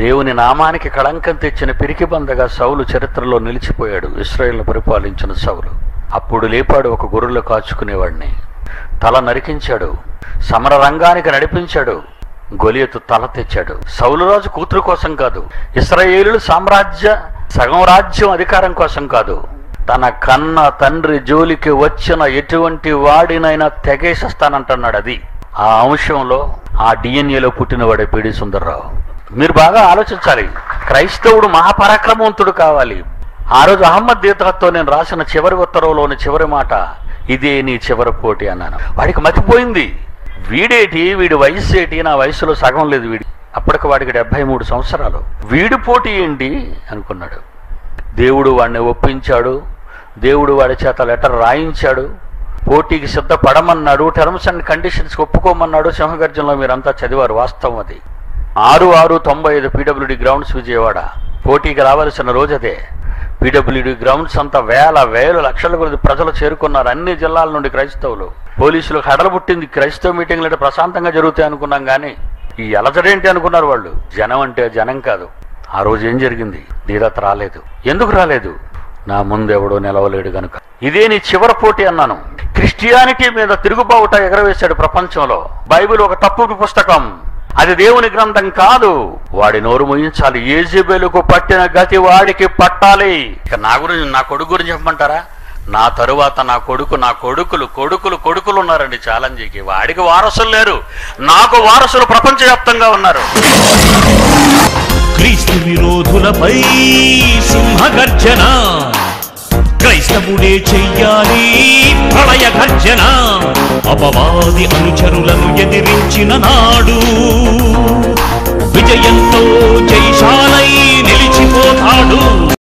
దేవుని నామానికి కళంకం తెచ్చిన పిరికిబందగా సౌలు చరిత్రలో నిలిచిపోయాడు. ఇశ్రాయేలును పరిపాలించిన సౌలు. అప్పుడు లేపాడు ఒక గొర్రెలు కాచుకునేవాడిని, తల నరికించాడు, సమర రంగానికి నడిపించాడు, గొలియతు తల తెచ్చాడు. సౌలు రాజు కూతురు కోసం కాదు, ఇశ్రాయేలు సామ్రాజ్య సగం రాజ్యం అధికారం కోసం కాదు, తన కన్న తండ్రి జోలికి వచ్చిన ఎటువంటి వాడినైనా తెగేసేస్తానంటున్నాడు. అది ఆ అంశంలో ఆ డిఎన్ఏలో పుట్టినవాడే పిడి సుందర్రావు. మీరు బాగా ఆలోచించాలి. క్రైస్తవుడు మహాపరాక్రమవంతుడు కావాలి. ఆ రోజు అహ్మద్ దీతాతో నేను రాసిన చివరి ఉత్తరంలోని చివరి మాట, ఇదే నీ చివరి పోటీ అన్నాను. వాడికి మతిపోయింది. వీడేటి, వీడి వయసు ఏంటి, నా వయసులో సగం లేదు వీడి, అప్పటికి వాడికి 73 సంవత్సరాలు, వీడి పోటీ ఏంటి అనుకున్నాడు. దేవుడు వాడిని ఒప్పించాడు. దేవుడు వాడి చేత లెటర్ రాయించాడు. పోటీకి సిద్ధపడమన్నాడు. Terms and కండిషన్స్కి ఒప్పుకోమన్నాడు. సింహగర్జనలో మీరంతా చదివారు, వాస్తవం అది. 6695 పీడబ్ల్యూడి గ్రౌండ్స్ విజయవాడ. పోటీకి రావాల్సిన రోజు అదే. పీడబ్ల్యూడి గ్రౌండ్స్ అంతా వేల లక్షల కొద్ది ప్రజలు చేరుకున్నారు. అన్ని జిల్లాల నుండి క్రైస్తవులు. పోలీసులకు హడలు పుట్టింది. క్రైస్తవ మీటింగ్లు అంటే ప్రశాంతంగా జరుగుతాయి అనుకున్నాం, కానీ ఈ అలజడేంటి అనుకున్నారు వాళ్ళు. జనం అంటే జనం కాదు. ఆ రోజు ఏం జరిగింది? నీరత రాలేదు. ఎందుకు రాలేదు? నా ముందెవడో నిలవలేడు గనుక. ఇదే నీ చివరి పోటీ అన్నాను. క్రిస్టియానిటీ మీద తిరుగుబావుట ఎగరవేశాడు ప్రపంచంలో. బైబిల్ ఒక తప్పుడు పుస్తకం, అది దేవుని గ్రంథం కాదు. వాడి నోరు ముయించాలి. యేజబెలుకు పట్టిన గతి వాడికి పట్టాలి. ఇక నా గురించి, నా కొడుకు గురించి చెప్పమంటారా? నా తరువాత నా కొడుకులు ఉన్నారండి ఛాలెంజ్కి. వాడికి వారసులు లేరు, నాకు వారసులు ప్రపంచవ్యాప్తంగా ఉన్నారు. క్రీస్తు విరోధులపై సింహగర్జన, క్రైస్తవుడే చెయ్యాలి ప్రళయ గర్జన. అపవాది అనుచరులను ఎదిరించిన నాడు విజయంతో